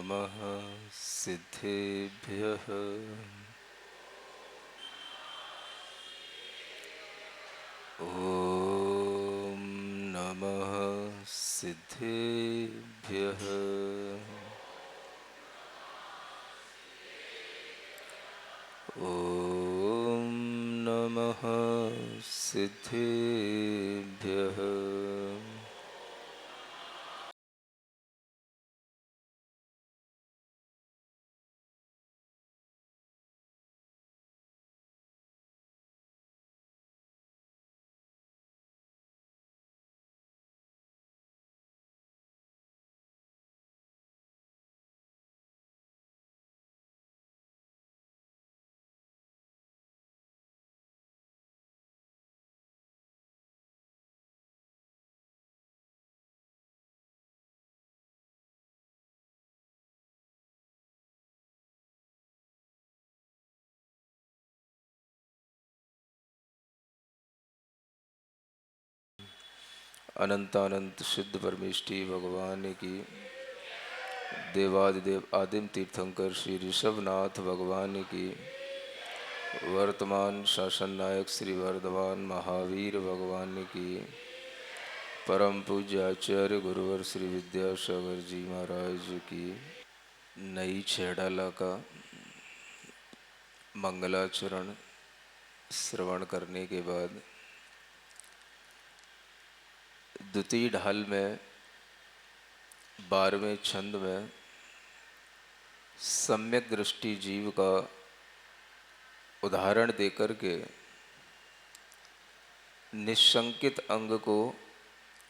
नमः सिद्धेभ्यः। ॐ नमः सिद्धेभ्यः। ॐ नमः सिद्धेभ्यः। अनंतानंत सिद्ध परमेष्टि भगवान की, देवादिदेव आदिम तीर्थंकर श्री ऋषभनाथ भगवान की, वर्तमान शासन नायक श्री वर्धमान महावीर भगवान की, परम पूज्य आचार्य गुरुवर श्री विद्यासागर जी महाराज की। नई छेड़ाला का मंगलाचरण श्रवण करने के बाद द्वितीय ढाल में 12वें छंद में सम्यक दृष्टि जीव का उदाहरण देकर के निशंकित अंग को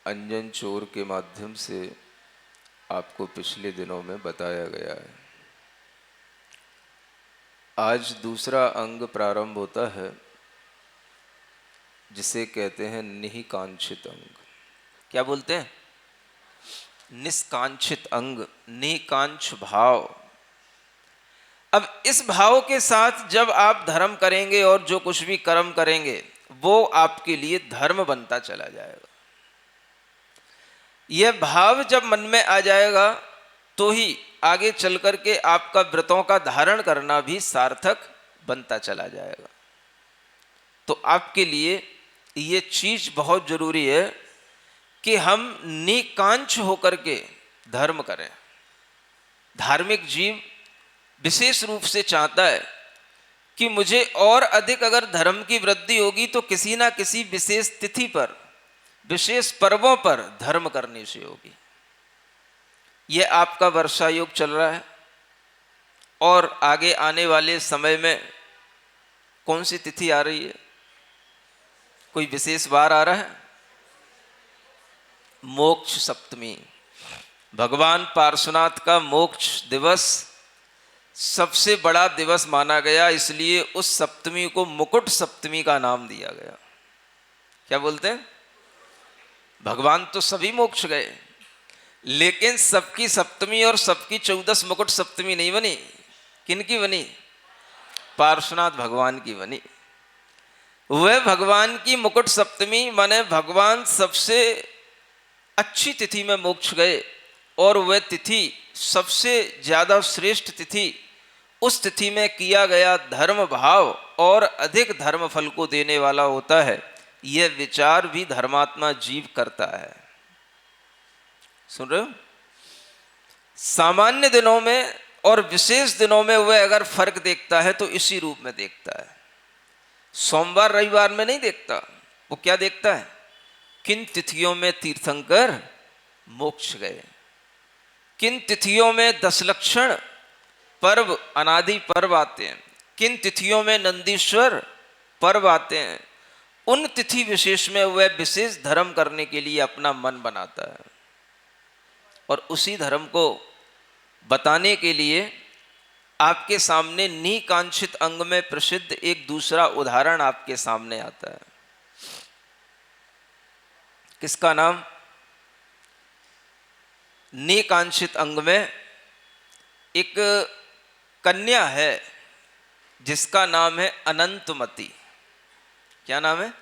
अंजन चोर के माध्यम से आपको पिछले दिनों में बताया गया है। आज दूसरा अंग प्रारंभ होता है जिसे कहते हैं निकांक्षित अंग। क्या बोलते हैं? निष्कांक्षित अंग, निकांक्ष भाव। अब इस भाव के साथ जब आप धर्म करेंगे और जो कुछ भी कर्म करेंगे वो आपके लिए धर्म बनता चला जाएगा। यह भाव जब मन में आ जाएगा तो ही आगे चल कर के आपका व्रतों का धारण करना भी सार्थक बनता चला जाएगा। तो आपके लिए ये चीज बहुत जरूरी है कि हम निकांक्ष होकर के धर्म करें। धार्मिक जीव विशेष रूप से चाहता है कि मुझे और अधिक अगर धर्म की वृद्धि होगी तो किसी ना किसी विशेष तिथि पर, विशेष पर्वों पर धर्म करने से होगी। यह आपका वर्षा योग चल रहा है और आगे आने वाले समय में कौन सी तिथि आ रही है? कोई विशेष वार आ रहा है? मोक्ष सप्तमी, भगवान पार्श्वनाथ का मोक्ष दिवस सबसे बड़ा दिवस माना गया, इसलिए उस सप्तमी को मुकुट सप्तमी का नाम दिया गया। क्या बोलते हैं? भगवान तो सभी मोक्ष गए, लेकिन सबकी सप्तमी और सबकी 14 मुकुट सप्तमी नहीं बनी। किनकी बनी? पार्श्वनाथ भगवान की बनी। वह भगवान की मुकुट सप्तमी माने भगवान सबसे अच्छी तिथि में मोक्ष गए और वह तिथि सबसे ज्यादा श्रेष्ठ तिथि। उस तिथि में किया गया धर्म भाव और अधिक धर्म फल को देने वाला होता है। यह विचार भी धर्मात्मा जीव करता है। सुन रहे हो? सामान्य दिनों में और विशेष दिनों में वह अगर फर्क देखता है तो इसी रूप में देखता है। सोमवार रविवार में नहीं देखता। वो क्या देखता है? किन तिथियों में तीर्थंकर मोक्ष गए, किन तिथियों में 10 लक्षण पर्व, अनादि पर्व आते हैं, किन तिथियों में नंदीश्वर पर्व आते हैं। उन तिथि विशेष में वह विशेष धर्म करने के लिए अपना मन बनाता है। और उसी धर्म को बताने के लिए आपके सामने निकांक्षित अंग में प्रसिद्ध एक दूसरा उदाहरण आपके सामने आता है। किसका नाम? निकांक्षित अंग में एक कन्या है जिसका नाम है अनंतमती। क्या नाम है?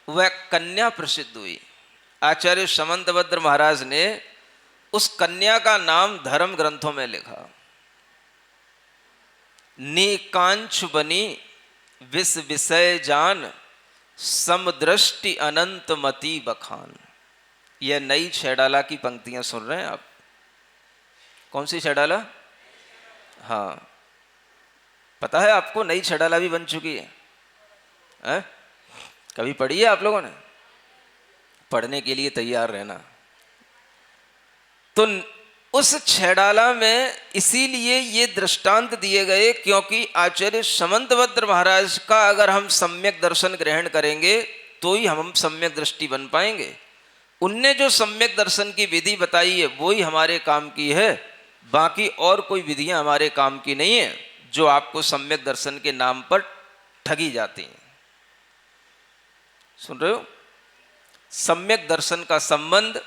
वह कन्या प्रसिद्ध हुई। आचार्य समंतभद्र महाराज ने उस कन्या का नाम धर्म ग्रंथों में लिखा, नीकांच बनी विस विषय जान, समदृष्टि अनंत मति बखान। यह नई छैडाला की पंक्तियां सुन रहे हैं आप। कौन सी छैडाला? हाँ, पता है आपको नई छैडाला भी बन चुकी है? कभी पढ़ी है आप लोगों ने? पढ़ने के लिए तैयार रहना। तो उस छैडाला में इसीलिए ये दृष्टांत दिए गए क्योंकि आचार्य समंतभद्र महाराज का अगर हम सम्यक दर्शन ग्रहण करेंगे तो ही हम सम्यक दृष्टि बन पाएंगे। उनने जो सम्यक दर्शन की विधि बताई है वो ही हमारे काम की है, बाकी और कोई विधियां हमारे काम की नहीं है जो आपको सम्यक दर्शन के नाम पर ठगी जाती हैं। सुन रहे हो? सम्यक दर्शन का संबंध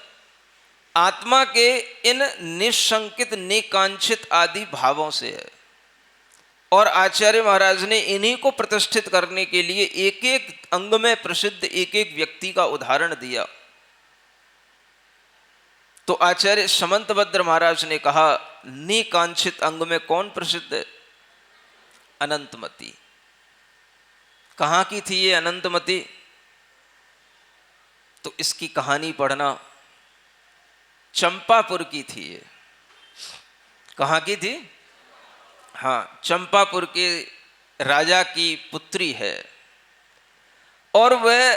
आत्मा के इन निशंकित निकांक्षित आदि भावों से है, और आचार्य महाराज ने इन्हीं को प्रतिष्ठित करने के लिए एक एक अंग में प्रसिद्ध एक एक व्यक्ति का उदाहरण दिया। तो आचार्य समंतभद्र महाराज ने कहा, निकांक्षित अंग में कौन प्रसिद्ध है? अनंतमती। कहाँ की थी ये अनंतमती? तो इसकी कहानी पढ़ना। चंपापुर की थी ये। कहाँ की थी? हाँ, चंपापुर के राजा की पुत्री है, और वह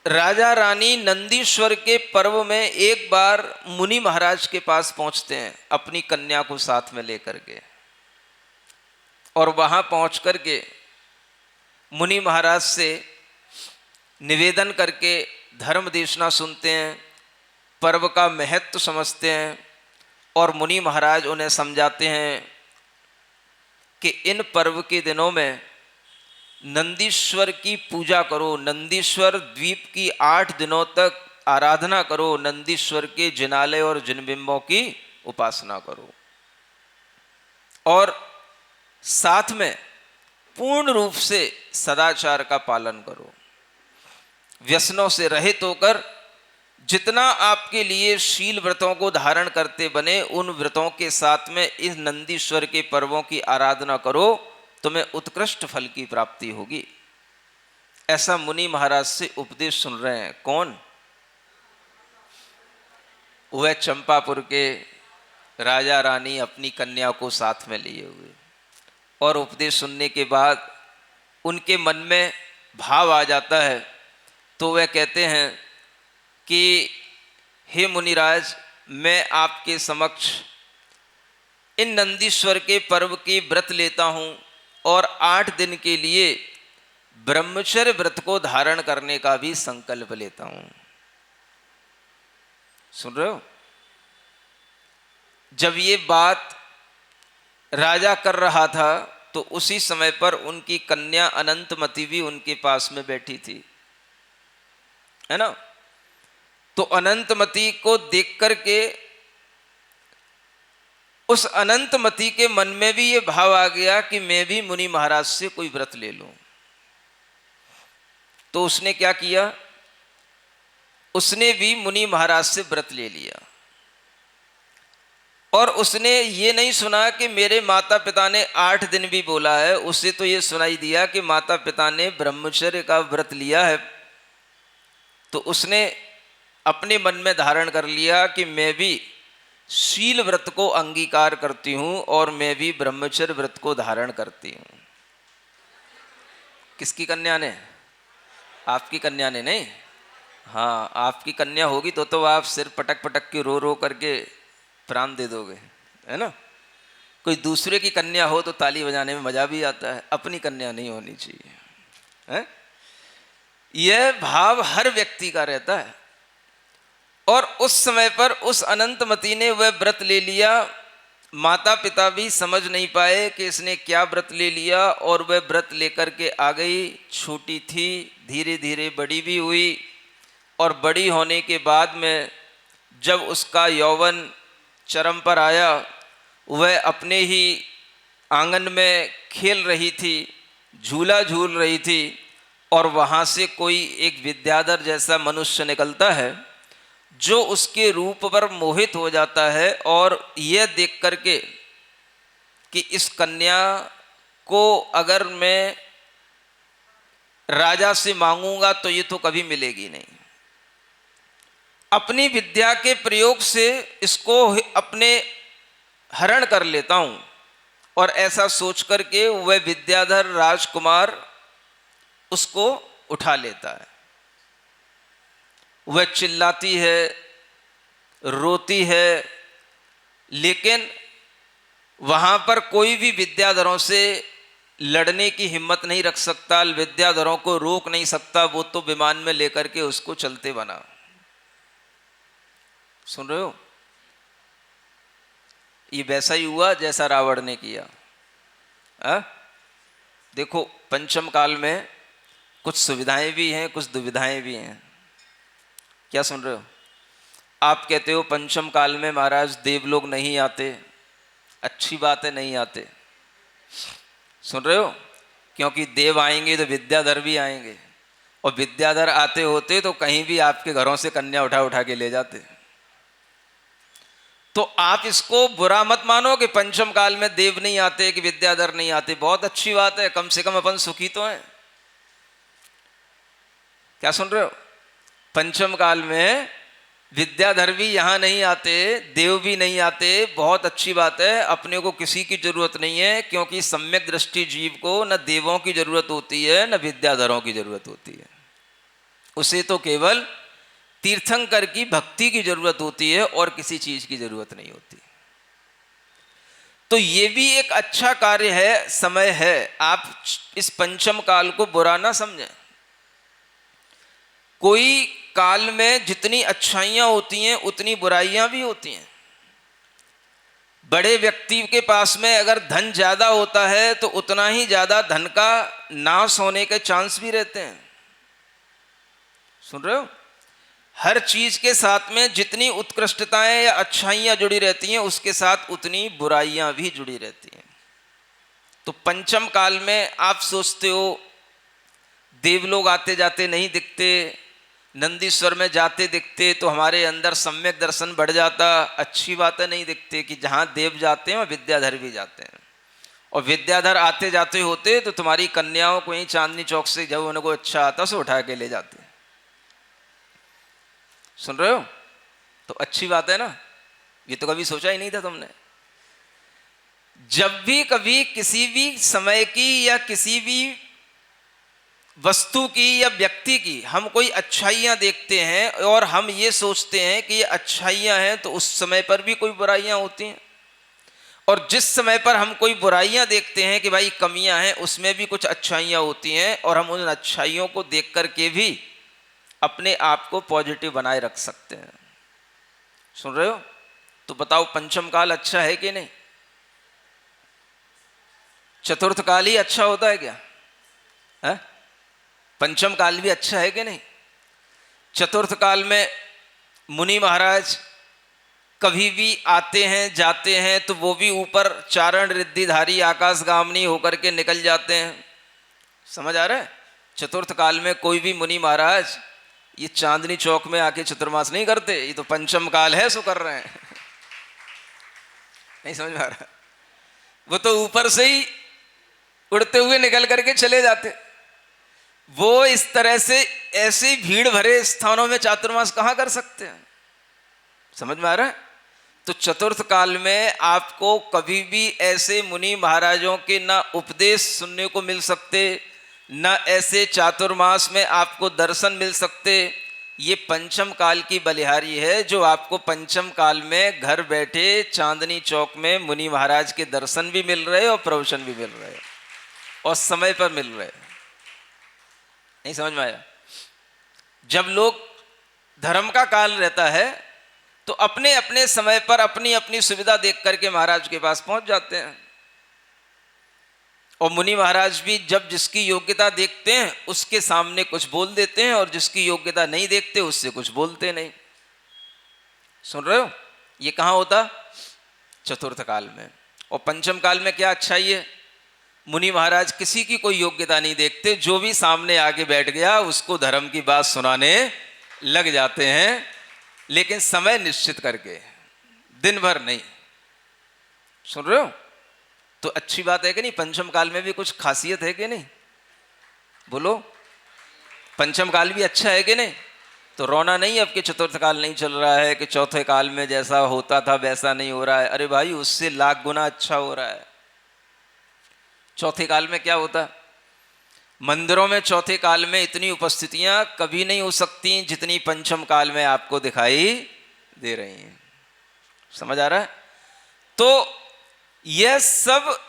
राजा रानी नंदीश्वर के पर्व में एक बार मुनि महाराज के पास पहुंचते हैं अपनी कन्या को साथ में लेकर के, और वहां पहुंच करके मुनि महाराज से निवेदन करके धर्म देशना सुनते हैं, पर्व का महत्व समझते हैं, और मुनि महाराज उन्हें समझाते हैं कि इन पर्व के दिनों में नंदीश्वर की पूजा करो, नंदीश्वर द्वीप की 8 दिनों तक आराधना करो, नंदीश्वर के जिनालय और जिनबिंबों की उपासना करो, और साथ में पूर्ण रूप से सदाचार का पालन करो। व्यसनों से रहित होकर जितना आपके लिए शील व्रतों को धारण करते बने, उन व्रतों के साथ में इस नंदीश्वर के पर्वों की आराधना करो, तुम्हें उत्कृष्ट फल की प्राप्ति होगी। ऐसा मुनि महाराज से उपदेश सुन रहे हैं। कौन? वह चंपापुर के राजा रानी अपनी कन्या को साथ में लिए हुए, और उपदेश सुनने के बाद उनके मन में भाव आ जाता है। तो वह कहते हैं कि हे मुनिराज, मैं आपके समक्ष इन नंदीश्वर के पर्व की व्रत लेता हूँ, और 8 दिन के लिए ब्रह्मचर्य व्रत को धारण करने का भी संकल्प लेता हूँ। सुन रहे हो? जब ये बात राजा कर रहा था तो उसी समय पर उनकी कन्या अनंतमती भी उनके पास में बैठी थी, है ना? तो अनंतमती को देख करके उस अनंतमती के मन में भी ये भाव आ गया कि मैं भी मुनि महाराज से कोई व्रत ले लूं। तो उसने क्या किया? उसने भी मुनि महाराज से व्रत ले लिया, और उसने ये नहीं सुना कि मेरे माता पिता ने 8 दिन भी बोला है, उसे तो ये सुनाई दिया कि माता पिता ने ब्रह्मचर्य का व्रत लिया है। तो उसने अपने मन में धारण कर लिया कि मैं भी शील व्रत को अंगीकार करती हूं, और मैं भी ब्रह्मचर्य व्रत को धारण करती हूं। किसकी कन्या ने? आपकी कन्या ने नहीं? हाँ, आपकी कन्या होगी तो आप सिर पटक पटक के रो रो करके प्राण दे दोगे, है ना? कोई दूसरे की कन्या हो तो ताली बजाने में मजा भी आता है, अपनी कन्या नहीं होनी चाहिए, है? यह भाव हर व्यक्ति का रहता है। और उस समय पर उस अनंतमती ने वह व्रत ले लिया। माता पिता भी समझ नहीं पाए कि इसने क्या व्रत ले लिया, और वह व्रत लेकर के आ गई। छोटी थी, धीरे धीरे बड़ी भी हुई, और बड़ी होने के बाद में जब उसका यौवन चरम पर आया, वह अपने ही आंगन में खेल रही थी, झूला झूल रही थी, और वहाँ से कोई एक विद्याधर जैसा मनुष्य निकलता है, जो उसके रूप पर मोहित हो जाता है और यह देख करके कि इस कन्या को अगर मैं राजा से मांगूंगा तो ये तो कभी मिलेगी नहीं, अपनी विद्या के प्रयोग से इसको अपने हरण कर लेता हूं। और ऐसा सोच करके वह विद्याधर राजकुमार उसको उठा लेता है। वह चिल्लाती है, रोती है, लेकिन वहां पर कोई भी विद्याधरों से लड़ने की हिम्मत नहीं रख सकता, विद्याधरों को रोक नहीं सकता। वो तो विमान में लेकर के उसको चलते बना। सुन रहे हो? ये वैसा ही हुआ जैसा रावण ने किया। देखो, पंचम काल में कुछ सुविधाएं भी हैं, कुछ दुविधाएं भी हैं। क्या सुन रहे हो? आप कहते हो पंचम काल में महाराज देवलोग नहीं आते। अच्छी बात है, नहीं आते। सुन रहे हो? क्योंकि देव आएंगे तो विद्याधर भी आएंगे, और विद्याधर आते होते तो कहीं भी आपके घरों से कन्या उठा उठा के ले जाते। तो आप इसको बुरा मत मानो कि पंचम काल में देव नहीं आते, कि विद्याधर नहीं आते। बहुत अच्छी बात है, कम से कम अपन सुखी तो हैं। क्या सुन रहे हो? पंचम काल में विद्याधर भी यहां नहीं आते, देव भी नहीं आते। बहुत अच्छी बात है, अपने को किसी की जरूरत नहीं है, क्योंकि सम्यक दृष्टि जीव को न देवों की जरूरत होती है न विद्याधरों की जरूरत होती है। उसे तो केवल तीर्थंकर की भक्ति की जरूरत होती है और किसी चीज की जरूरत नहीं होती। तो ये भी एक अच्छा कार्य है, समय है। आप इस पंचम काल को बुरा ना समझें। कोई काल में जितनी अच्छाइयां होती हैं उतनी बुराइयां भी होती हैं। बड़े व्यक्ति के पास में अगर धन ज्यादा होता है तो उतना ही ज्यादा धन का नाश होने के चांस भी रहते हैं। सुन रहे हो? हर चीज के साथ में जितनी उत्कृष्टताएं या अच्छाइयां जुड़ी रहती हैं, उसके साथ उतनी बुराइयां भी जुड़ी रहती हैं। तो पंचम काल में आप सोचते हो देवलोग आते जाते नहीं दिखते, नंदीश्वर में जाते दिखते तो हमारे अंदर सम्यक दर्शन बढ़ जाता। अच्छी बात है, नहीं दिखते कि जहां देव जाते हैं वहां विद्याधर भी जाते हैं। और विद्याधर आते जाते होते तो तुम्हारी कन्याओं को ही चांदनी चौक से जब उनको अच्छा आता से उठा के ले जाते। सुन रहे हो? तो अच्छी बात है ना। ये तो कभी सोचा ही नहीं था तुमने। जब भी कभी किसी भी समय की या किसी भी वस्तु की या व्यक्ति की हम कोई अच्छाइयां देखते हैं और हम ये सोचते हैं कि ये अच्छाइयां हैं, तो उस समय पर भी कोई बुराइयां होती हैं। और जिस समय पर हम कोई बुराइयां देखते हैं कि भाई कमियां हैं, उसमें भी कुछ अच्छाइयां होती हैं, और हम उन अच्छाइयों को देख करके भी अपने आप को पॉजिटिव बनाए रख सकते हैं। सुन रहे हो? तो बताओ पंचम काल अच्छा है कि नहीं? चतुर्थ काल ही अच्छा होता है क्या? है? पंचम काल भी अच्छा है कि नहीं? चतुर्थ काल में मुनि महाराज कभी भी आते हैं जाते हैं तो वो भी ऊपर चारण रिद्धिधारी आकाशगामिनी होकर के निकल जाते हैं। समझ आ रहा है? चतुर्थ काल में कोई भी मुनि महाराज ये चांदनी चौक में आके चतुर्मास नहीं करते। ये तो पंचम काल है सो कर रहे हैं। नहीं समझ में आ रहा? वो तो ऊपर से ही उड़ते हुए निकल करके चले जाते। वो इस तरह से ऐसे भीड़ भरे स्थानों में चातुर्मास कहां कर सकते हैं? समझ में आ रहा है? तो चतुर्थ काल में आपको कभी भी ऐसे मुनि महाराजों के ना उपदेश सुनने को मिल सकते, ना ऐसे चातुर्मास में आपको दर्शन मिल सकते। ये पंचम काल की बलिहारी है, जो आपको पंचम काल में घर बैठे चांदनी चौक में मुनि महाराज के दर्शन भी मिल रहे और प्रवचन भी मिल रहे और समय पर मिल रहे। नहीं समझ में आया? जब लोग धर्म का काल रहता है तो अपने अपने समय पर अपनी अपनी सुविधा देख करके महाराज के पास पहुंच जाते हैं। और मुनि महाराज भी जब जिसकी योग्यता देखते हैं उसके सामने कुछ बोल देते हैं, और जिसकी योग्यता नहीं देखते उससे कुछ बोलते नहीं। सुन रहे हो? ये कहाँ होता? चतुर्थ काल में। और पंचम काल में क्या अच्छाई है? मुनि महाराज किसी की कोई योग्यता नहीं देखते, जो भी सामने आके बैठ गया उसको धर्म की बात सुनाने लग जाते हैं। लेकिन समय निश्चित करके, दिन भर नहीं। सुन रहे हो? तो अच्छी बात है कि नहीं? पंचम काल में भी कुछ खासियत है कि नहीं? बोलो, पंचम काल भी अच्छा है कि नहीं? तो रोना नहीं अब कि चतुर्थ काल नहीं चल रहा है, कि चौथे काल में जैसा होता था वैसा नहीं हो रहा है। अरे भाई, उससे लाख गुना अच्छा हो रहा है। चौथे काल में क्या होता है? मंदिरों में चौथे काल में इतनी उपस्थितियां कभी नहीं हो सकती जितनी पंचम काल में आपको दिखाई दे रही हैं। समझ आ रहा है? तो यह सब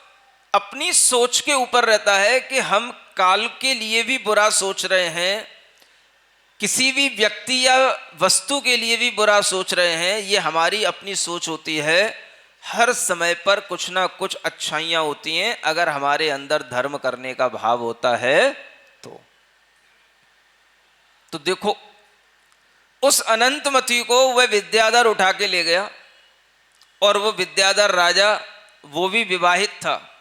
अपनी सोच के ऊपर रहता है कि हम काल के लिए भी बुरा सोच रहे हैं, किसी भी व्यक्ति या वस्तु के लिए भी बुरा सोच रहे हैं। ये हमारी अपनी सोच होती है। हर समय पर कुछ ना कुछ अच्छाइयां होती हैं अगर हमारे अंदर धर्म करने का भाव होता है तो देखो, उस अनंतमती को वह विद्याधर उठा के ले गया, और वो विद्याधर राजा, वो भी विवाहित था,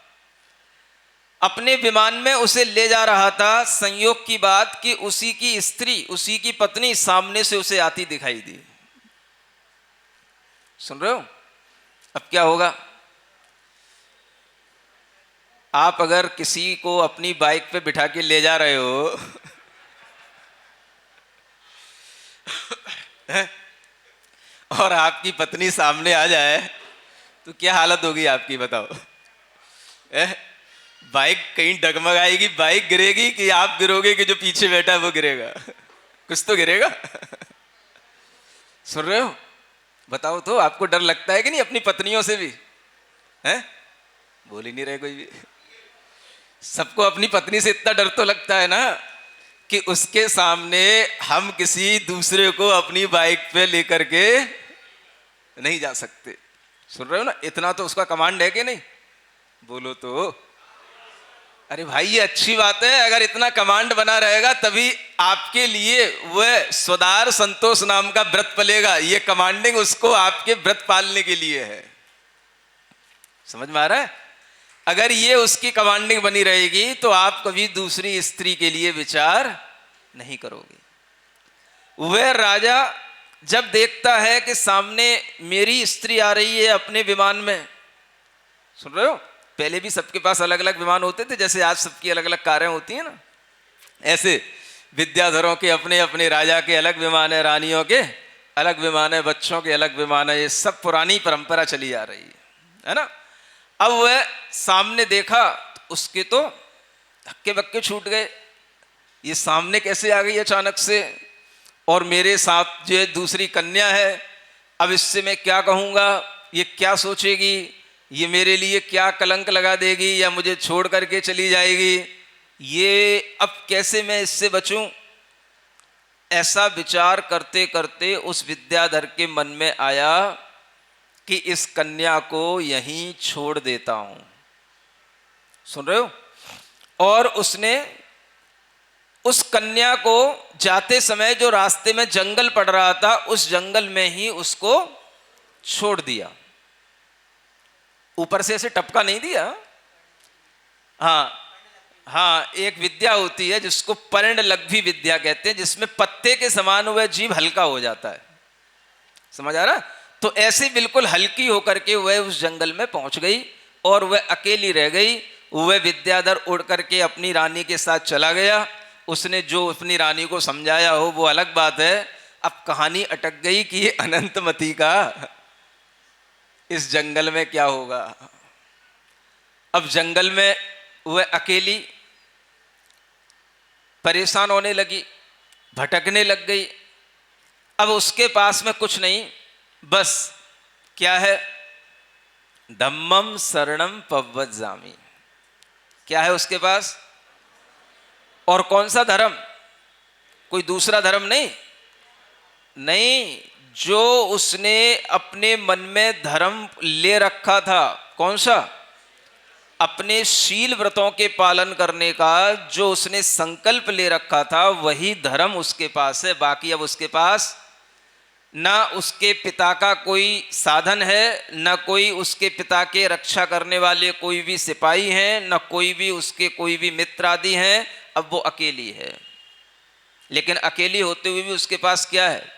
अपने विमान में उसे ले जा रहा था। संयोग की बात कि उसी की स्त्री, उसी की पत्नी सामने से उसे आती दिखाई दी। सुन रहे हो? अब क्या होगा? आप अगर किसी को अपनी बाइक पे बिठा के ले जा रहे हो और आपकी पत्नी सामने आ जाए तो क्या हालत होगी आपकी, बताओ? बाइक कहीं डगमगाएगी, बाइक गिरेगी, कि आप गिरोगे, कि जो पीछे बैठा है वो गिरेगा? कुछ तो गिरेगा। सुन रहे हो? बताओ तो, आपको डर लगता है कि नहीं अपनी पत्नियों से भी? हैं? बोल ही नहीं रहे कोई भी। सबको अपनी पत्नी से इतना डर तो लगता है ना कि उसके सामने हम किसी दूसरे को अपनी बाइक पे लेकर के नहीं जा सकते। सुन रहे हो ना? इतना तो उसका कमांड है कि नहीं? बोलो तो। अरे भाई, ये अच्छी बात है। अगर इतना कमांड बना रहेगा तभी आपके लिए वह स्वदार संतोष नाम का व्रत पलेगा। ये कमांडिंग उसको आपके व्रत पालने के लिए है। समझ में आ रहा है? अगर ये उसकी कमांडिंग बनी रहेगी तो आप कभी दूसरी स्त्री के लिए विचार नहीं करोगे। वह राजा जब देखता है कि सामने मेरी स्त्री आ रही है अपने विमान में, सुन रहे हो? पहले भी सबके पास अलग अलग विमान होते थे, जैसे आज सबकी अलग अलग कारें होती हैं ना, ऐसे विद्याधरों के अपने अपने राजा के अलग विमान है, रानियों के अलग विमान है, बच्चों के अलग विमान है। ये सब पुरानी परंपरा चली आ रही है ना? अब वह सामने देखा तो उसके तो हक्के बक्के छूट गए। ये सामने कैसे आ गई अचानक से? और मेरे साथ जो दूसरी कन्या है, अब इससे मैं क्या कहूँगा? ये क्या सोचेगी? ये मेरे लिए क्या कलंक लगा देगी, या मुझे छोड़ करके चली जाएगी? ये अब कैसे मैं इससे बचूं? ऐसा विचार करते करते उस विद्याधर के मन में आया कि इस कन्या को यहीं छोड़ देता हूं। सुन रहे हो? और उसने उस कन्या को जाते समय जो रास्ते में जंगल पड़ रहा था, उस जंगल में ही उसको छोड़ दिया। ऊपर से ऐसे टपका नहीं दिया। हाँ, एक विद्या होती है जिसको पर्णलग्भी विद्या कहते हैं, जिसमें पत्ते के समान वह जीव हल्का हो जाता है। समझ आ रहा? तो ऐसे बिल्कुल हल्की होकर के वह उस जंगल में पहुंच गई और वह अकेली रह गई। वह विद्याधर उड़ करके अपनी रानी के साथ चला गया। उसने जो अपनी रानी को समझाया हो वो अलग बात है। अब कहानी अटक गई कि ये अनंतमती का इस जंगल में क्या होगा। अब जंगल में वह अकेली परेशान होने लगी, भटकने लग गई। अब उसके पास में कुछ नहीं, बस क्या है? धम्मम शरणम पव्वज्जामि। क्या है उसके पास? और कौन सा धर्म? कोई दूसरा धर्म नहीं, नहीं, जो उसने अपने मन में धर्म ले रखा था। कौन सा? अपने शील व्रतों के पालन करने का जो उसने संकल्प ले रखा था, वही धर्म उसके पास है। बाकी अब उसके पास ना उसके पिता का कोई साधन है, ना कोई उसके पिता के रक्षा करने वाले कोई भी सिपाही हैं, ना कोई भी उसके कोई भी मित्र आदि हैं। अब वो अकेली है, लेकिन अकेली होते हुए भी उसके पास क्या है?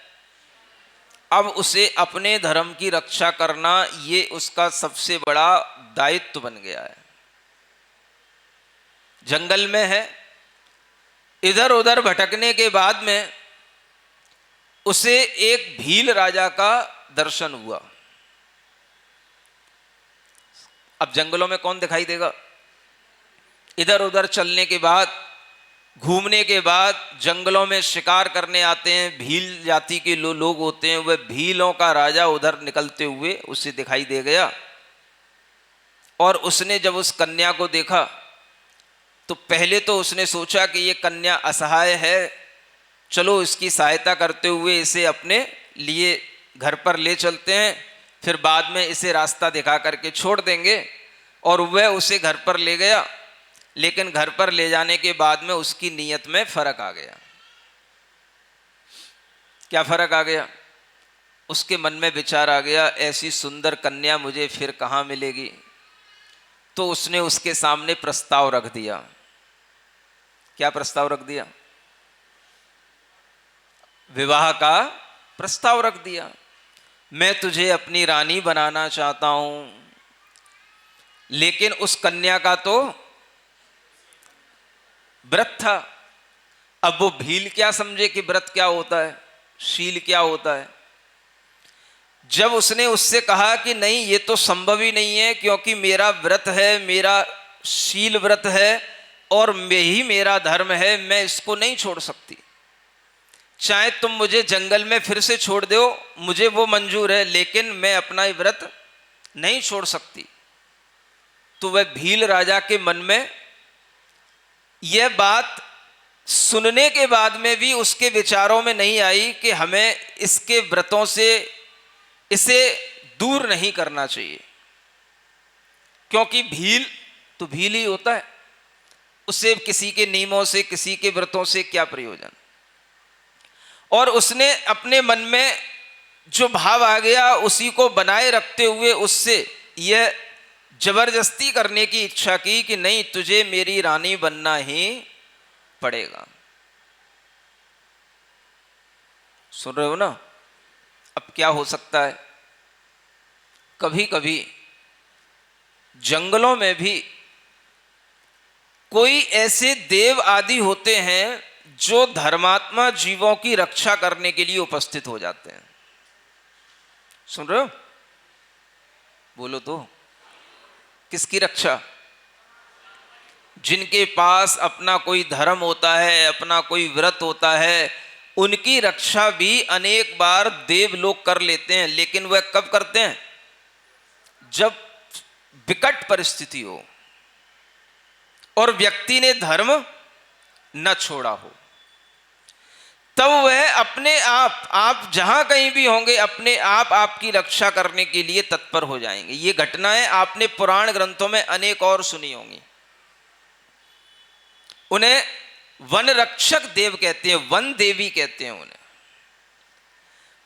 अब उसे अपने धर्म की रक्षा करना ये उसका सबसे बड़ा दायित्व बन गया है। जंगल में है, इधर उधर भटकने के बाद में उसे एक भील राजा का दर्शन हुआ। अब जंगलों में कौन दिखाई देगा? इधर उधर चलने के बाद, घूमने के बाद जंगलों में शिकार करने आते हैं भील जाति के लोग होते हैं, वह भीलों का राजा उधर निकलते हुए उसे दिखाई दे गया। और उसने जब उस कन्या को देखा तो पहले तो उसने सोचा कि ये कन्या असहाय है, चलो इसकी सहायता करते हुए इसे अपने लिए घर पर ले चलते हैं, फिर बाद में इसे रास्ता दिखा करके छोड़ देंगे। और वह उसे घर पर ले गया, लेकिन घर पर ले जाने के बाद में उसकी नीयत में फर्क आ गया। क्या फर्क आ गया? उसके मन में विचार आ गया, ऐसी सुंदर कन्या मुझे फिर कहाँ मिलेगी। तो उसने उसके सामने प्रस्ताव रख दिया। क्या प्रस्ताव रख दिया? विवाह का प्रस्ताव रख दिया। मैं तुझे अपनी रानी बनाना चाहता हूं। लेकिन उस कन्या का तो व्रत था। अब वो भील क्या समझे कि व्रत क्या होता है, शील क्या होता है। जब उसने उससे कहा कि नहीं, ये तो संभव ही नहीं है, क्योंकि मेरा व्रत है, मेरा शील व्रत है और यही मेरा धर्म है, मैं इसको नहीं छोड़ सकती। चाहे तुम मुझे जंगल में फिर से छोड़ दो, मुझे वो मंजूर है, लेकिन मैं अपना ये व्रत नहीं छोड़ सकती। तो वह भील राजा के मन में यह बात सुनने के बाद में भी उसके विचारों में नहीं आई कि हमें इसके व्रतों से इसे दूर नहीं करना चाहिए, क्योंकि भील तो भील ही होता है, उससे किसी के नियमों से, किसी के व्रतों से क्या प्रयोजन। और उसने अपने मन में जो भाव आ गया उसी को बनाए रखते हुए उससे यह जबरदस्ती करने की इच्छा की कि नहीं, तुझे मेरी रानी बनना ही पड़ेगा। सुन रहे हो ना? अब क्या हो सकता है, कभी कभी जंगलों में भी कोई ऐसे देव आदि होते हैं जो धर्मात्मा जीवों की रक्षा करने के लिए उपस्थित हो जाते हैं। सुन रहे हो? बोलो तो, किसकी रक्षा? जिनके पास अपना कोई धर्म होता है, अपना कोई व्रत होता है, उनकी रक्षा भी अनेक बार देव लोग कर लेते हैं। लेकिन वह कब करते हैं? जब विकट परिस्थिति हो और व्यक्ति ने धर्म न छोड़ा हो, तब वह अपने आप जहां कहीं भी होंगे अपने आप आपकी रक्षा करने के लिए तत्पर हो जाएंगे। ये घटनाएं आपने पुराण ग्रंथों में अनेक और सुनी होंगी। उन्हें वन रक्षक देव कहते हैं, वन देवी कहते हैं उन्हें।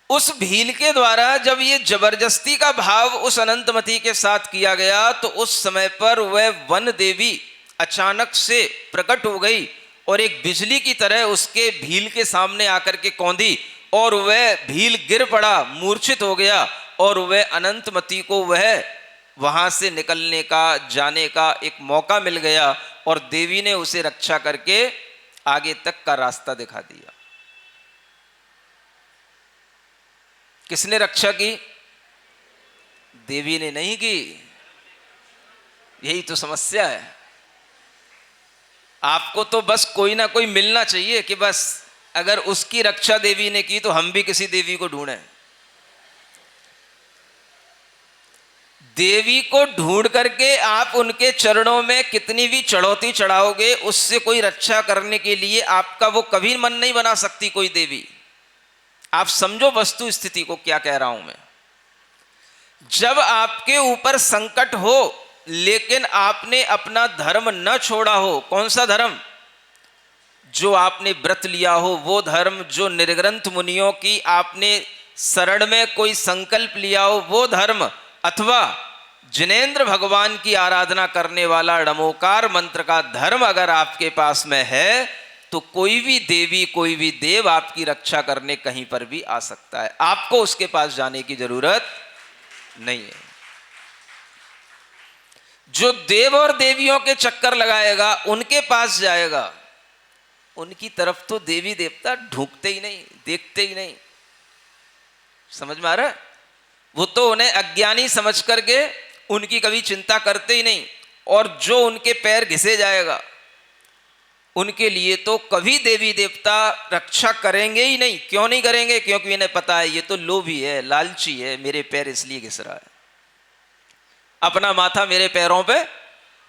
उस भील के द्वारा जब ये जबरदस्ती का भाव उस अनंतमती के साथ किया गया, तो उस समय पर वह वन देवी अचानक से प्रकट हो गई और एक बिजली की तरह उसके भील के सामने आकर के कौंधी, और वह भील गिर पड़ा, मूर्छित हो गया, और वह अनंतमती को वह वहां से निकलने का, जाने का एक मौका मिल गया, और देवी ने उसे रक्षा करके आगे तक का रास्ता दिखा दिया। किसने रक्षा की? देवी ने नहीं की। यही तो समस्या है। आपको तो बस कोई ना कोई मिलना चाहिए कि बस अगर उसकी रक्षा देवी ने की तो हम भी किसी देवी को ढूंढें। देवी को ढूंढ करके आप उनके चरणों में कितनी भी चढ़ौती चढ़ाओगे, उससे कोई रक्षा करने के लिए आपका वो कभी मन नहीं बना सकती कोई देवी। आप समझो वस्तु स्थिति को, क्या कह रहा हूं मैं। जब आपके ऊपर संकट हो लेकिन आपने अपना धर्म न छोड़ा हो, कौन सा धर्म? जो आपने व्रत लिया हो वो धर्म, जो निर्ग्रंथ मुनियों की आपने शरण में कोई संकल्प लिया हो वो धर्म, अथवा जिनेंद्र भगवान की आराधना करने वाला डमोकार मंत्र का धर्म अगर आपके पास में है, तो कोई भी देवी कोई भी देव आपकी रक्षा करने कहीं पर भी आ सकता है, आपको उसके पास जाने की जरूरत नहीं है। जो देव और देवियों के चक्कर लगाएगा, उनके पास जाएगा, उनकी तरफ तो देवी देवता ढूंढते ही नहीं, देखते ही नहीं। समझ में आ रहा है? वो तो उन्हें अज्ञानी समझ करके उनकी कभी चिंता करते ही नहीं, और जो उनके पैर घिसे जाएगा उनके लिए तो कभी देवी देवता रक्षा करेंगे ही नहीं। क्यों नहीं करेंगे? क्योंकि इन्हें पता है ये तो लोभी है, लालची है, मेरे पैर इसलिए घिस रहा है, अपना माथा मेरे पैरों पे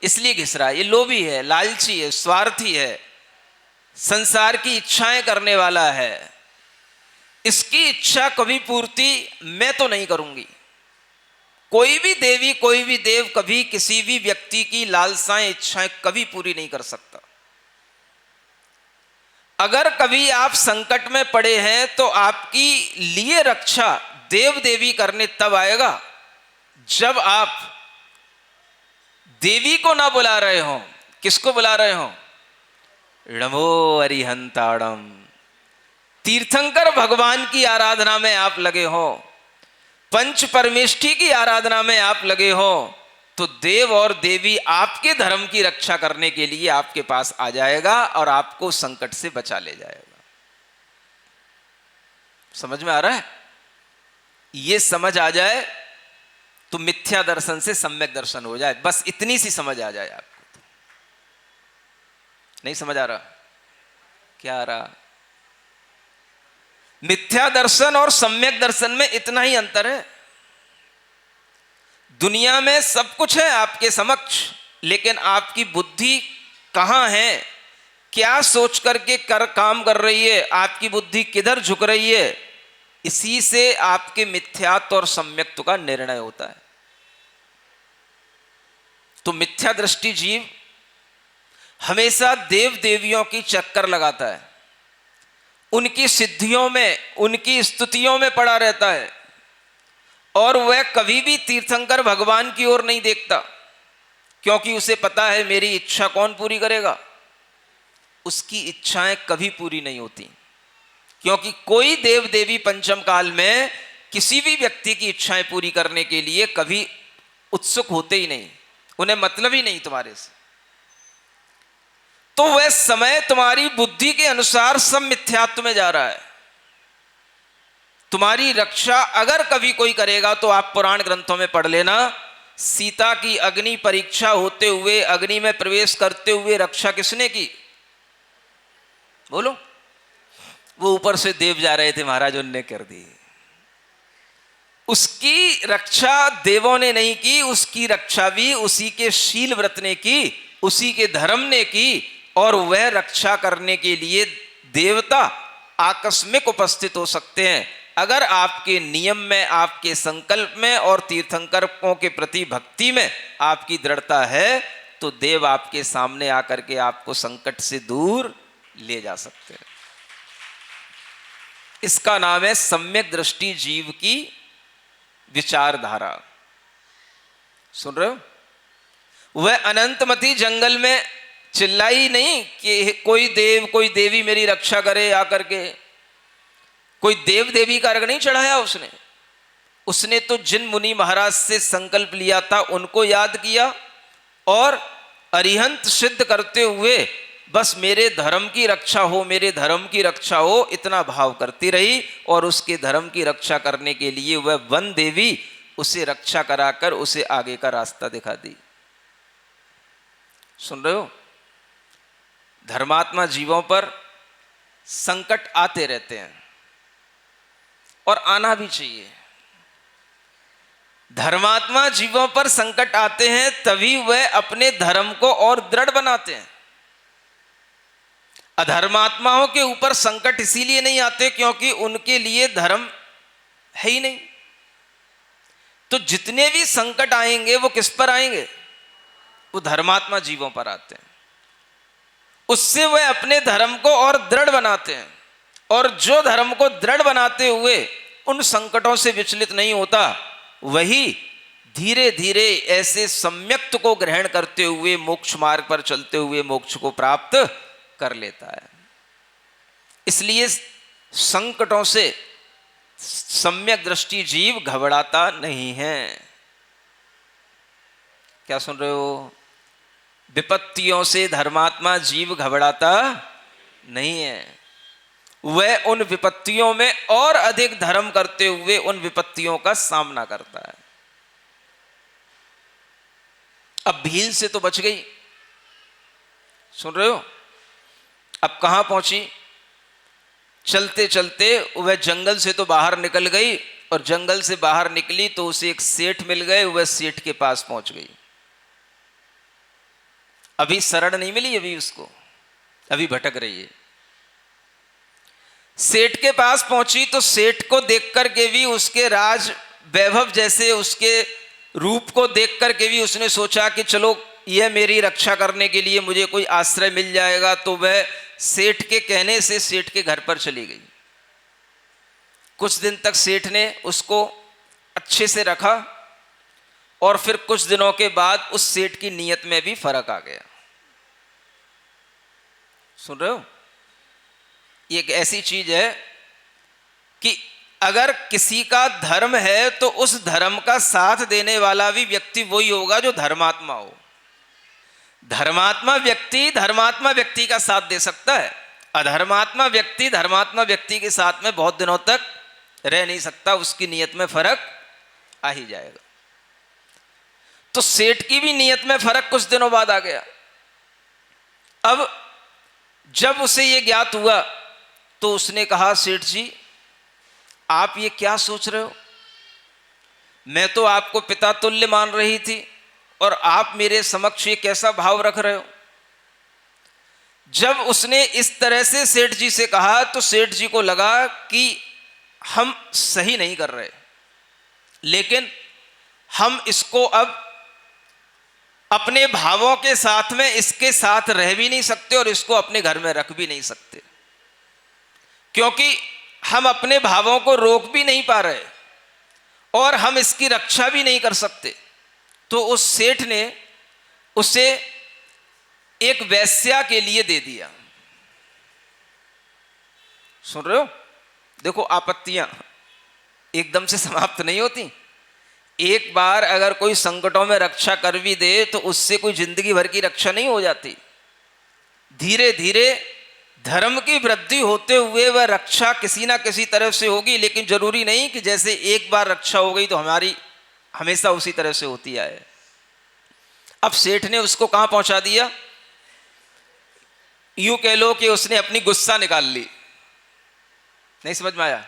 इसलिए घिस रहा है, ये लोभी है, लालची है, स्वार्थी है, संसार की इच्छाएं करने वाला है, इसकी इच्छा कभी पूर्ति मैं तो नहीं करूंगी। कोई भी देवी कोई भी देव कभी किसी भी व्यक्ति की लालसाएं इच्छाएं कभी पूरी नहीं कर सकता। अगर कभी आप संकट में पड़े हैं तो आपकी लिए रक्षा देव देवी करने तब आएगा जब आप देवी को ना बुला रहे हो। किसको बुला रहे हो? नमो अरिहंताड़म, तीर्थंकर भगवान की आराधना में आप लगे हो, पंच परमेष्ठी की आराधना में आप लगे हो, तो देव और देवी आपके धर्म की रक्षा करने के लिए आपके पास आ जाएगा और आपको संकट से बचा ले जाएगा। समझ में आ रहा है? ये समझ आ जाए तो मिथ्या दर्शन से सम्यक दर्शन हो जाए, बस इतनी सी समझ आ जाए आपको। नहीं समझ आ रहा? क्या आ रहा? मिथ्या दर्शन और सम्यक दर्शन में इतना ही अंतर है। दुनिया में सब कुछ है आपके समक्ष, लेकिन आपकी बुद्धि कहां है, क्या सोच करके काम कर रही है, आपकी बुद्धि किधर झुक रही है, इसी से आपके मिथ्यात्व और सम्यक्त्व का निर्णय होता है। तो मिथ्या दृष्टि जीव हमेशा देव देवियों की चक्कर लगाता है, उनकी सिद्धियों में उनकी स्तुतियों में पड़ा रहता है, और वह कभी भी तीर्थंकर भगवान की ओर नहीं देखता, क्योंकि उसे पता है मेरी इच्छा कौन पूरी करेगा। उसकी इच्छाएं कभी पूरी नहीं होती, क्योंकि कोई देव देवी पंचम काल में किसी भी व्यक्ति की इच्छाएं पूरी करने के लिए कभी उत्सुक होते ही नहीं, उन्हें मतलब ही नहीं तुम्हारे से। तो वह समय तुम्हारी बुद्धि के अनुसार सब मिथ्यात्व में जा रहा है। तुम्हारी रक्षा अगर कभी कोई करेगा तो आप पुराण ग्रंथों में पढ़ लेना, सीता की अग्नि परीक्षा होते हुए, अग्नि में प्रवेश करते हुए रक्षा किसने की? बोलो। वो ऊपर से देव जा रहे थे, महाराज उनने कर दी। उसकी रक्षा देवों ने नहीं की, उसकी रक्षा भी उसी के शील व्रत ने की, उसी के धर्म ने की, और वह रक्षा करने के लिए देवता आकस्मिक उपस्थित हो सकते हैं अगर आपके नियम में, आपके संकल्प में और तीर्थंकरों के प्रति भक्ति में आपकी दृढ़ता है, तो देव आपके सामने आकर के आपको संकट से दूर ले जा सकते हैं। इसका नाम है सम्यक दृष्टि जीव की विचारधारा। सुन रहे हो? वह अनंतमती जंगल में चिल्लाई नहीं कि कोई देव कोई देवी मेरी रक्षा करे आकर के, कोई देव देवी का अर्घ नहीं चढ़ाया उसने। उसने तो जिन मुनि महाराज से संकल्प लिया था उनको याद किया, और अरिहंत सिद्ध करते हुए बस मेरे धर्म की रक्षा हो, मेरे धर्म की रक्षा हो, इतना भाव करती रही, और उसके धर्म की रक्षा करने के लिए वह वन देवी उसे रक्षा कराकर उसे आगे का रास्ता दिखा दी। सुन रहे हो? धर्मात्मा जीवों पर संकट आते रहते हैं और आना भी चाहिए। धर्मात्मा जीवों पर संकट आते हैं तभी वह अपने धर्म को और दृढ़ बनाते हैं। अधर्मात्माओं के ऊपर संकट इसीलिए नहीं आते क्योंकि उनके लिए धर्म है ही नहीं। तो जितने भी संकट आएंगे वो किस पर आएंगे? वो धर्मात्मा जीवों पर आते हैं। उससे वह अपने धर्म को और दृढ़ बनाते हैं, और जो धर्म को दृढ़ बनाते हुए उन संकटों से विचलित नहीं होता, वही धीरे धीरे ऐसे सम्यक्त को ग्रहण करते हुए मोक्ष मार्ग पर चलते हुए मोक्ष को प्राप्त कर लेता है। इसलिए संकटों से सम्यक दृष्टि जीव घबराता नहीं है। क्या सुन रहे हो? विपत्तियों से धर्मात्मा जीव घबराता नहीं है। वह उन विपत्तियों में और अधिक धर्म करते हुए उन विपत्तियों का सामना करता है। अब भील से तो बच गई, सुन रहे हो? अब कहां पहुंची? चलते चलते वह जंगल से तो बाहर निकल गई, और जंगल से बाहर निकली तो उसे एक सेठ मिल गए। वह सेठ के पास पहुंच गई। अभी शरण नहीं मिली, अभी उसको, अभी भटक रही है। सेठ के पास पहुंची तो सेठ को देख करके भी, उसके राज वैभव जैसे उसके रूप को देख करके भी उसने सोचा कि चलो यह मेरी रक्षा करने के लिए मुझे कोई आश्रय मिल जाएगा। तो वह सेठ के कहने से सेठ के घर पर चली गई। कुछ दिन तक सेठ ने उसको अच्छे से रखा, और फिर कुछ दिनों के बाद उस सेठ की नीयत में भी फर्क आ गया। सुन रहे हो? ये एक ऐसी चीज है कि अगर किसी का धर्म है तो उस धर्म का साथ देने वाला भी व्यक्ति वही होगा जो धर्मात्मा हो। धर्मात्मा व्यक्ति का साथ दे सकता है, अधर्मात्मा व्यक्ति के साथ में बहुत दिनों तक रह नहीं सकता, उसकी नीयत में फर्क आ ही जाएगा। तो सेठ की भी नीयत में फर्क कुछ दिनों बाद आ गया। अब जब उसे यह ज्ञात हुआ तो उसने कहा, सेठ जी आप ये क्या सोच रहे हो? मैं तो आपको पिता तुल्य मान रही थी, और आप मेरे समक्ष ये कैसा भाव रख रहे हो? जब उसने इस तरह से सेठ जी से कहा तो सेठ जी को लगा कि हम सही नहीं कर रहे, लेकिन हम इसको अब अपने भावों के साथ में इसके साथ रह भी नहीं सकते, और इसको अपने घर में रख भी नहीं सकते, क्योंकि हम अपने भावों को रोक भी नहीं पा रहे और हम इसकी रक्षा भी नहीं कर सकते। तो उस सेठ ने उसे एक वेश्या के लिए दे दिया। सुन रहे हो? देखो, आपत्तियां एकदम से समाप्त नहीं होती। एक बार अगर कोई संकटों में रक्षा कर भी दे तो उससे कोई जिंदगी भर की रक्षा नहीं हो जाती। धीरे धीरे धर्म की वृद्धि होते हुए वह रक्षा किसी ना किसी तरह से होगी, लेकिन जरूरी नहीं कि जैसे एक बार रक्षा हो गई तो हमारी हमेशा उसी तरह से होती आए। अब सेठ ने उसको कहां पहुंचा दिया? यूं कह लो कि उसने अपनी गुस्सा निकाल ली। नहीं समझ में आया?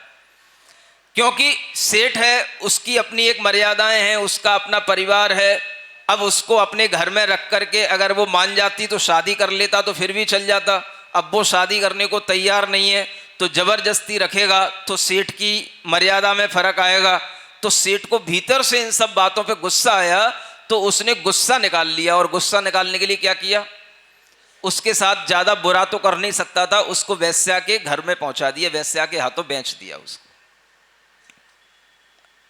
क्योंकि सेठ है, उसकी अपनी एक मर्यादाएं हैं, उसका अपना परिवार है। अब उसको अपने घर में रख करके अगर वो मान जाती तो शादी कर लेता तो फिर भी चल जाता। अब वो शादी करने को तैयार नहीं है तो जबरदस्ती रखेगा तो सेठ की मर्यादा में फर्क आएगा। तो सेठ को भीतर से इन सब बातों पे गुस्सा आया, तो उसने गुस्सा निकाल लिया। और गुस्सा निकालने के लिए क्या किया? उसके साथ ज्यादा बुरा तो कर नहीं सकता था, उसको वेश्या के घर में पहुंचा दिया, वेश्या के हाथों बेच दिया उसको।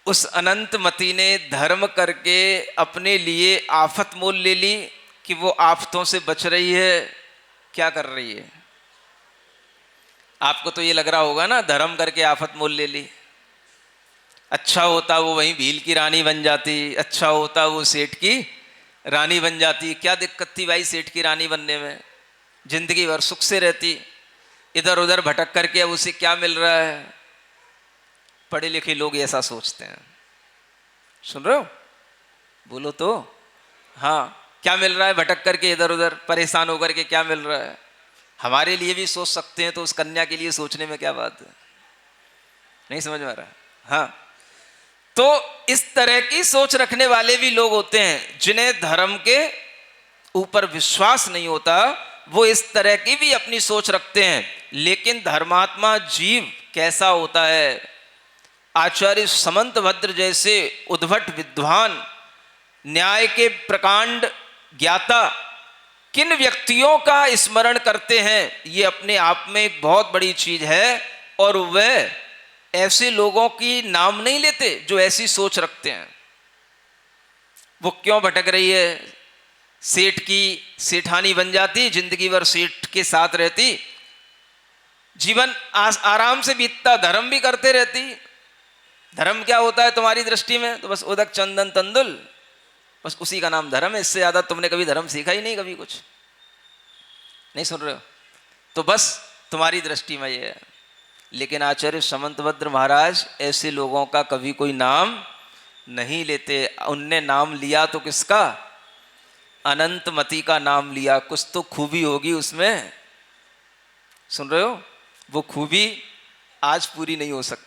उस अनंतमती ने धर्म करके अपने लिए आफत मोल ले ली कि वो आफतों से बच रही है। क्या कर रही है? आपको तो ये लग रहा होगा ना, धर्म करके आफत मोल ले ली। अच्छा होता वो वहीं भील की रानी बन जाती, अच्छा होता वो सेठ की रानी बन जाती। क्या दिक्कत थी भाई सेठ की रानी बनने में? जिंदगी भर सुख से रहती। इधर उधर भटक करके अब उसे क्या मिल रहा है? पढ़े लिखे लोग ऐसा सोचते हैं। सुन रहे हो? बोलो तो। हाँ, क्या मिल रहा है भटक करके इधर उधर परेशान होकर के? क्या मिल रहा है? हमारे लिए भी सोच सकते हैं तो उस कन्या के लिए सोचने में क्या बात है? नहीं समझ में आ रहा? हाँ, तो इस तरह की सोच रखने वाले भी लोग होते हैं जिन्हें धर्म के ऊपर विश्वास नहीं होता। वो इस तरह की भी अपनी सोच रखते हैं। लेकिन धर्मात्मा जीव कैसा होता है? आचार्य समंतभद्र जैसे उद्भट विद्वान, न्याय के प्रकांड ज्ञाता किन व्यक्तियों का स्मरण करते हैं, ये अपने आप में एक बहुत बड़ी चीज है। और वह ऐसे लोगों की नाम नहीं लेते जो ऐसी सोच रखते हैं। वो क्यों भटक रही है? सेठ की सेठानी बन जाती, जिंदगी भर सेठ के साथ रहती, जीवन आराम से बीतता, धर्म भी करते रहती। धर्म क्या होता है तुम्हारी दृष्टि में? तो बस उदक चंदन तंदुल, बस उसी का नाम धर्म है। इससे ज्यादा तुमने कभी धर्म सीखा ही नहीं, कभी कुछ नहीं सुन रहे हो। तो बस तुम्हारी दृष्टि में ये है। लेकिन आचार्य समंतभद्र महाराज ऐसे लोगों का कभी कोई नाम नहीं लेते। उनने नाम लिया तो किसका? अनंतमती का नाम लिया। कुछ तो खूबी होगी उसमें, सुन रहे हो? वो खूबी आज पूरी नहीं हो सकती।